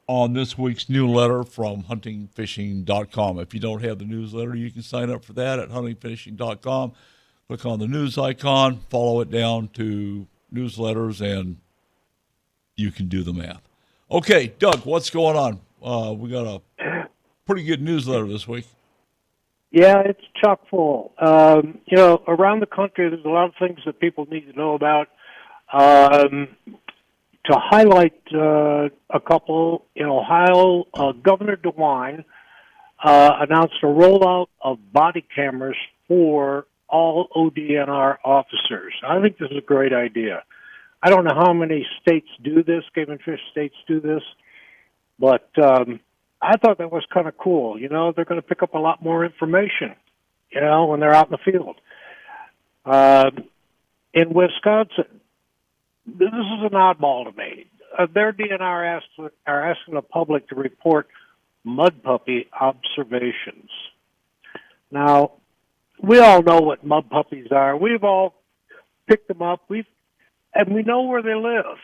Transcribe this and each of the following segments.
on this week's newsletter from huntingfishing.com. If you don't have the newsletter, you can sign up for that at huntingfishing.com. Click on the news icon, follow it down to newsletters, and you can do the math. Okay, Doug, what's going on? We got a pretty good newsletter this week. Yeah, it's chock full. Around the country, there's a lot of things that people need to know about. To highlight a couple, in Ohio, Governor DeWine announced a rollout of body cameras for all ODNR officers. I think this is a great idea. I don't know how many states do this, game and fish states do this, but I thought that was kind of cool. They're going to pick up a lot more information, when they're out in the field. In Wisconsin, this is an oddball to me. Their DNR are asking the public to report mud puppy observations. Now, we all know what mud puppies are. We've all picked them up. And we know where they live,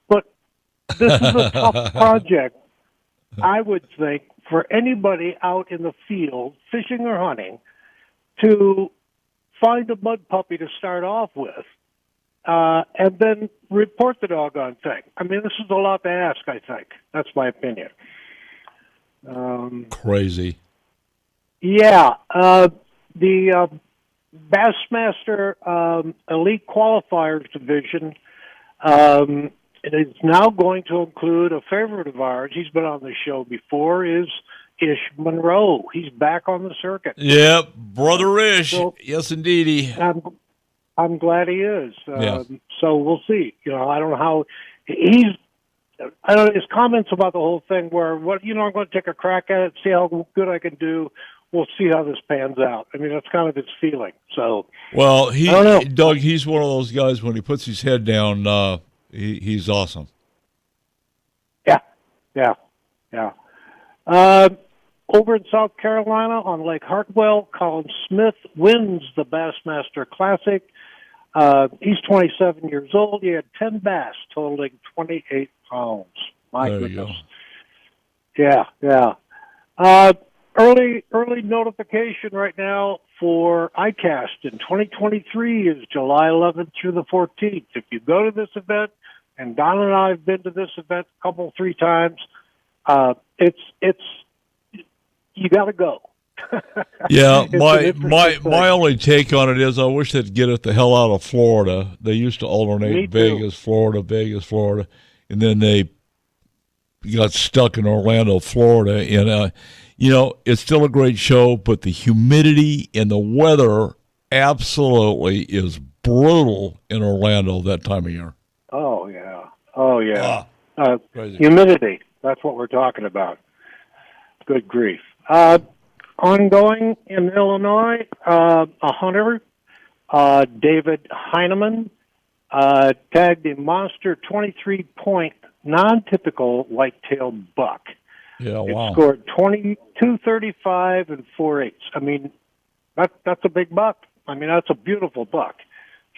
But this is a tough project, I would think, for anybody out in the field, fishing or hunting, to find a mud puppy to start off with. And then report the doggone thing. I mean, this is a lot to ask, I think. That's my opinion. Crazy. Yeah. The Bassmaster Elite Qualifiers Division is now going to include a favorite of ours. He's been on the show before, is Ish Monroe. He's back on the circuit. Yep, Brother Ish. So, yes, indeedy. I'm glad he is. Yeah. So we'll see. I don't know how I don't know his comments about the whole thing where I'm going to take a crack at it, see how good I can do. We'll see how this pans out. I mean, that's kind of his feeling. So, well, Doug, he's one of those guys when he puts his head down, he's awesome. Yeah. Over in South Carolina on Lake Hartwell, Colin Smith wins the Bassmaster Classic. He's 27 years old. He had 10 bass totaling 28 pounds. My goodness. Yeah. Early notification right now for ICAST in 2023 is July 11th through the 14th. If you go to this event, and Don and I have been to this event three times, it's you got to go. Yeah, my only take on it is I wish they'd get it the hell out of Florida. They used to alternate Vegas, Florida, and then they got stuck in Orlando, Florida. And, it's still a great show, but the humidity and the weather absolutely is brutal in Orlando that time of year. Oh, yeah. Humidity, that's what we're talking about. Good grief. Ongoing in Illinois, a hunter, David Heineman, tagged a monster 23-point non-typical whitetail buck. Yeah, wow. It scored 22.35 and 4/8. I mean, that's a big buck. I mean, that's a beautiful buck.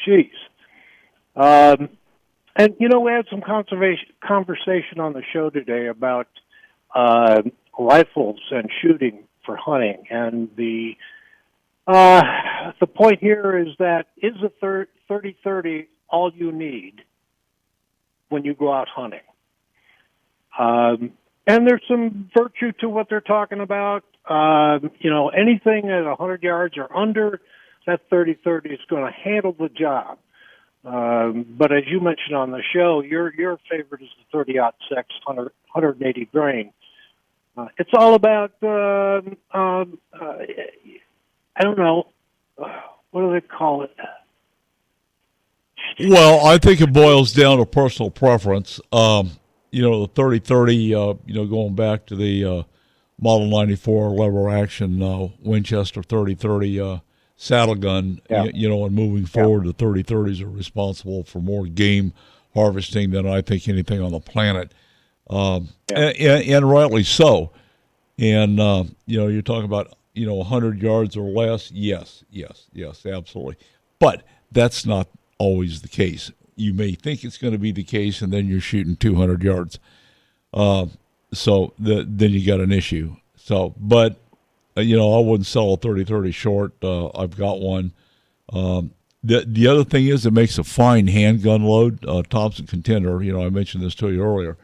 Jeez. And, we had some conversation on the show today about rifles and shooting for hunting. And the point here is that is a 30-30 all you need when you go out hunting? And there's some virtue to what they're talking about. Anything at 100 yards or under, that 30-30 is going to handle the job. But as you mentioned on the show, your favorite is the 30-06 180 grain. It's all about, I don't know, what do they call it? Well, I think it boils down to personal preference. The 30-30, going back to the Model 94 lever action Winchester 30-30 saddle gun, and moving forward, the 30-30s are responsible for more game harvesting than I think anything on the planet. And rightly so. And, you're talking about, 100 yards or less. Yes, absolutely. But that's not always the case. You may think it's going to be the case, and then you're shooting 200 yards. Then you got an issue. So, but I wouldn't sell a 30-30 short. I've got one. The other thing is it makes a fine handgun load. Thompson Contender, I mentioned this to you earlier.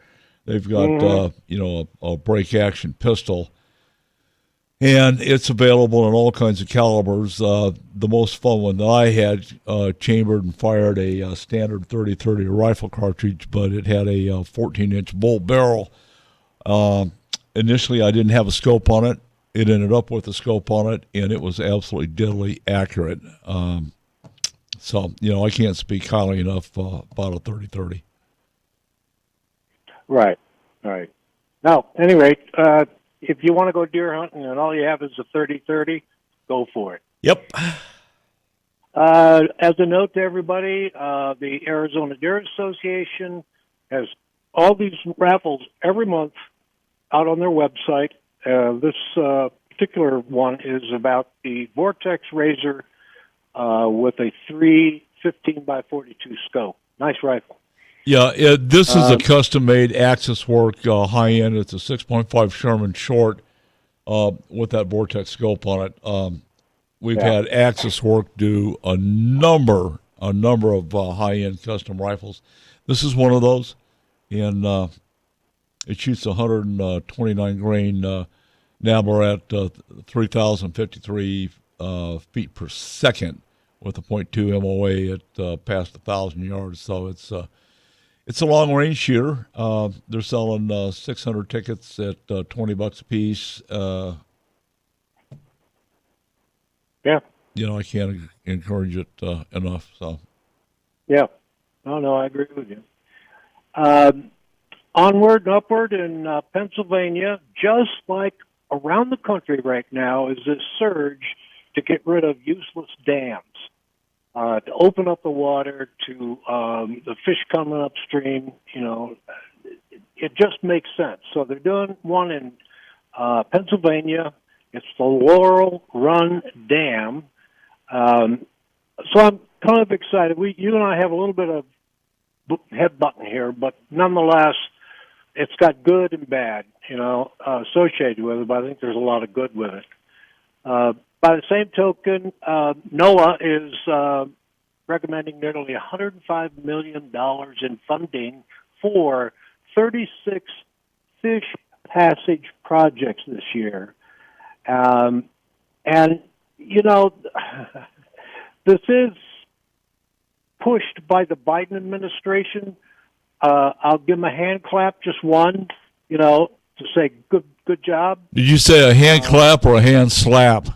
They've got a break action pistol, and it's available in all kinds of calibers. The most fun one that I had chambered and fired a standard 30-30 rifle cartridge, but it had a 14-inch bolt barrel. Initially, I didn't have a scope on it. It ended up with a scope on it, and it was absolutely deadly accurate. I can't speak highly enough about a 30-30. Right. Now, at any rate, if you want to go deer hunting and all you have is a 30-30, go for it. Yep. As a note to everybody, the Arizona Deer Association has all these raffles every month out on their website. This particular one is about the Vortex Razor with a 315 by 42 scope. Nice rifle. Yeah, this is a custom-made Axis Work high-end. It's a 6.5 Sherman short with that Vortex scope on it. We've had Axis Work do a number of high-end custom rifles. This is one of those, and it shoots 129 grain Nabler at 3,053 feet per second with a .2 MOA at past 1,000 yards. So it's a long range shooter. They're selling 600 tickets at $20 a piece. I can't encourage it enough. So. Yeah. No, I agree with you. Onward and upward in Pennsylvania, just like around the country right now, is this surge to get rid of useless dams, to open up the water to the fish coming upstream. It just makes sense. So they're doing one in Pennsylvania. It's the Laurel Run Dam. So I'm kind of excited. You and I have a little bit of headbutting here, but nonetheless, it's got good and bad, associated with it, but I think there's a lot of good with it. By the same token, NOAA is recommending nearly $105 million in funding for 36 fish passage projects this year. This is pushed by the Biden administration. I'll give them a hand clap, just one, to say good job. Did you say a hand clap or a hand slap?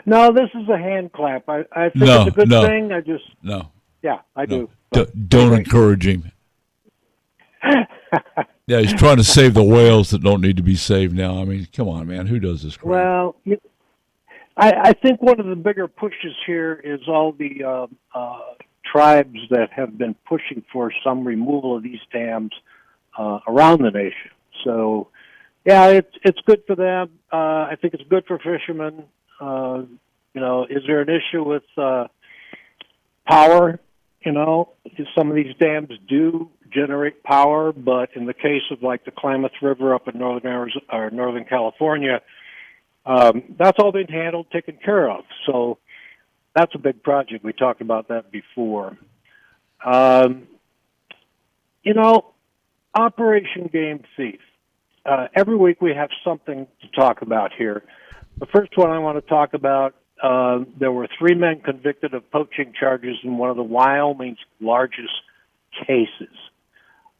No, this is a hand clap. I think it's a good thing. I do. Don't encourage him. Yeah, he's trying to save the whales that don't need to be saved now. I mean, come on, man. Who does this crap? Well, I think one of the bigger pushes here is all the tribes that have been pushing for some removal of these dams around the nation. So, yeah, it's good for them. I think it's good for fishermen. Is there an issue with power? Some of these dams do generate power, but in the case of like the Klamath River up in northern California, that's all been handled, taken care of. So that's a big project. We talked about that before. Operation Game Thief. Every week we have something to talk about here. The first one I want to talk about, there were 3 men convicted of poaching charges in one of the Wyoming's largest cases.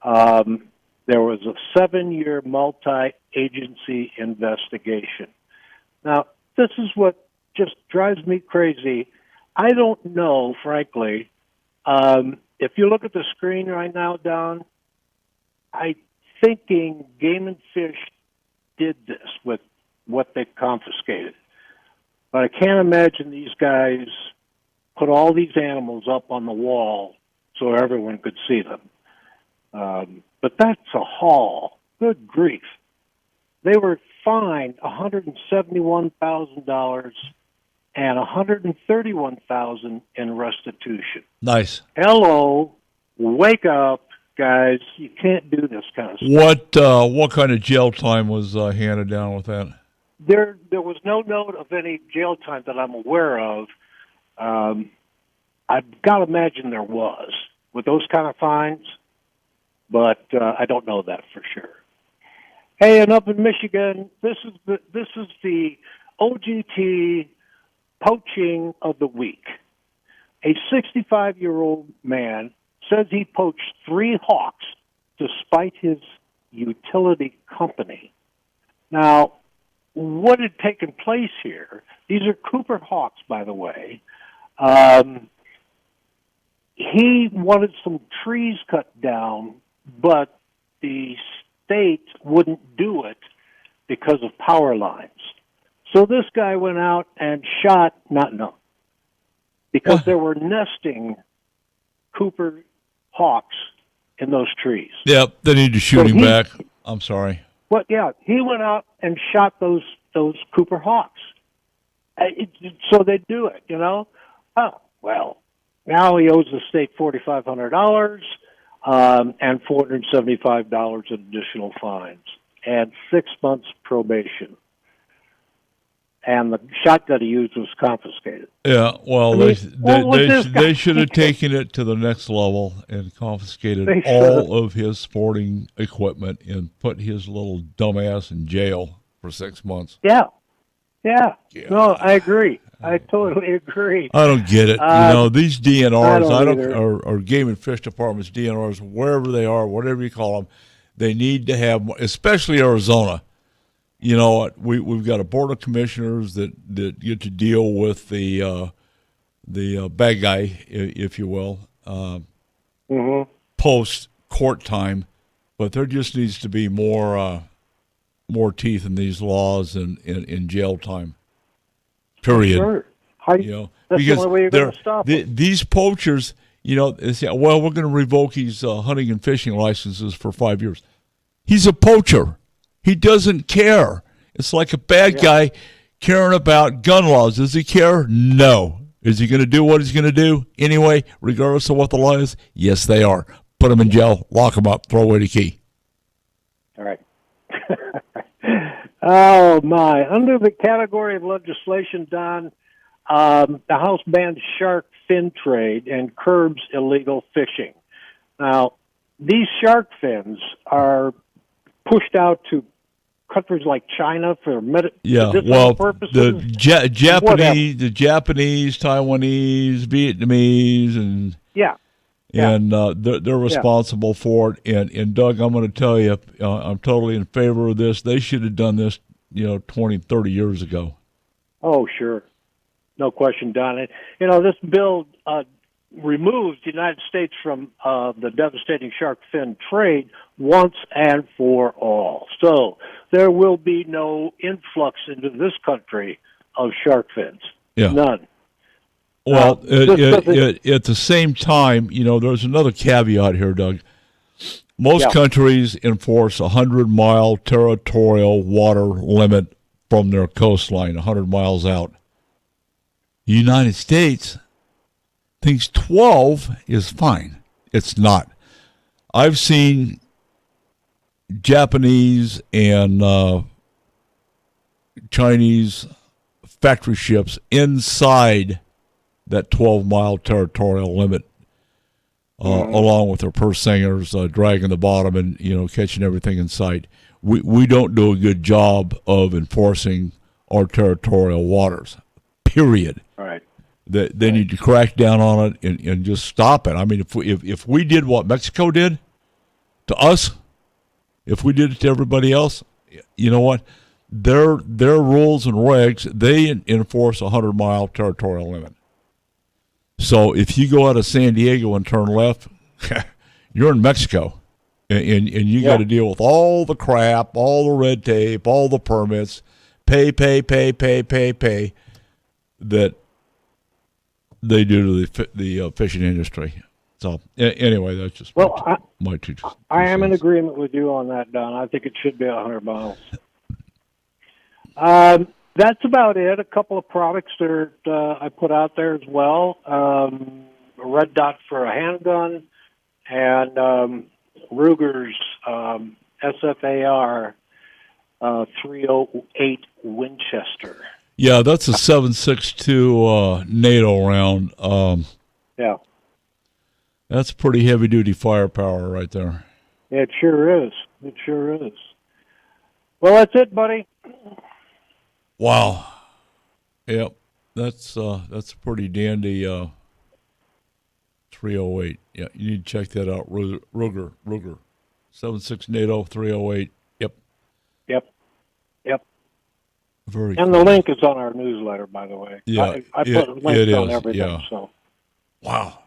There was a 7-year multi-agency investigation. Now, this is what just drives me crazy. I don't know, frankly. If you look at the screen right now, Don, I'm thinking Game and Fish did this with what they confiscated. But I can't imagine these guys put all these animals up on the wall so everyone could see them. But that's a haul. Good grief. They were fined $171,000 and $131,000 in restitution. Nice. Hello, wake up. guys. You can't do this kind of stuff. What kind of jail time was handed down with that? There was no note of any jail time that I'm aware of. I've got to imagine there was with those kind of fines, but I don't know that for sure. Hey, and up in Michigan, this is the OGT poaching of the week. A 65-year-old man says he poached 3 hawks to spite his utility company. Now, what had taken place here, these are Cooper hawks, by the way. He wanted some trees cut down, but the state wouldn't do it because of power lines. So this guy went out and shot, because there were nesting Cooper hawks in those trees. Yep, they need to shoot him back. I'm sorry. Well, yeah, he went out and shot those Cooper hawks. So they do it, you know. Oh, well, now he owes the state $4,500 and $475 in additional fines and 6 months probation. And the shotgun he used was confiscated. Yeah, well, I mean, they should have taken it to the next level and confiscated all of his sporting equipment and put his little dumbass in jail for 6 months. Yeah. No, I agree. I totally agree. I don't get it. These DNRs, or game and fish departments, DNRs, wherever they are, whatever you call them, they need to have, especially Arizona. You know what? We've got a board of commissioners that get to deal with the bad guy, if you will, post court time, but there just needs to be more teeth in these laws and in jail time. Period. Sure. That's the only way you're going to stop these poachers. They say, well, we're going to revoke his hunting and fishing licenses for 5 years. He's a poacher. He doesn't care. It's like a bad guy caring about gun laws. Does he care? No. Is he going to do what he's going to do anyway, regardless of what the law is? Yes, they are. Put him in jail, lock him up, throw away the key. All right. Oh, my. Under the category of legislation, Don, the House bans shark fin trade and curbs illegal fishing. Now, these shark fins are pushed out to countries like China for medicinal purposes. The Japanese, Taiwanese, Vietnamese, and they're responsible for it. And Doug, I'm going to tell you, I'm totally in favor of this. They should have done this, 20, 30 years ago. Oh, sure. No question, Don. This bill removes the United States from the devastating shark fin trade once and for all. So there will be no influx into this country of shark fins. Yeah. None. Well, at the same time, there's another caveat here, Doug. Most countries enforce a 100-mile territorial water limit from their coastline, 100 miles out. The United States thinks 12 is fine. It's not. I've seen Japanese and Chinese factory ships inside that 12-mile territorial limit, along with their purse singers dragging the bottom and catching everything in sight. We don't do a good job of enforcing our territorial waters. Period. All right. They need to crack down on it and just stop it. I mean, if we did what Mexico did to us, if we did it to everybody else, you know what? Their rules and regs, they enforce a 100-mile territorial limit. So if you go out of San Diego and turn left, you're in Mexico, and you got to deal with all the crap, all the red tape, all the permits, pay that they do to the fishing industry. So anyway, that's just my two. I am in agreement with you on that, Don. I think it should be 100 miles. That's about it. A couple of products that I put out there as well. A red dot for a handgun, and Ruger's SFAR 308 Winchester. Yeah, that's a 7.62 NATO round. Yeah, That's pretty heavy duty firepower right there. it sure is. It sure is. Well, that's it, buddy. Wow. Yep. That's a pretty dandy 308. Yeah, you need to check that out. Ruger. 7.6 NATO 308. Yep. Yep. Very And cool. the link is on our newsletter, by the way. Yeah, I put links it on is, everything. yeah. So Wow.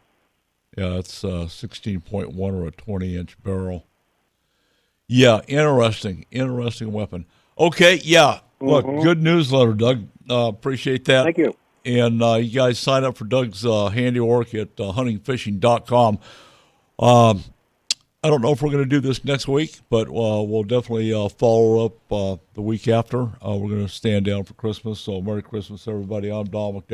Yeah, it's 16.1 or a 20-inch barrel. Yeah, interesting weapon. Okay, yeah. Look, good newsletter, Doug. Appreciate that. thank you. And you guys sign up for Doug's handiwork at huntingfishing.com. I don't know if we're going to do this next week, but we'll definitely follow up the week after. We're going to stand down for Christmas. So Merry Christmas, everybody. I'm Don McDowell.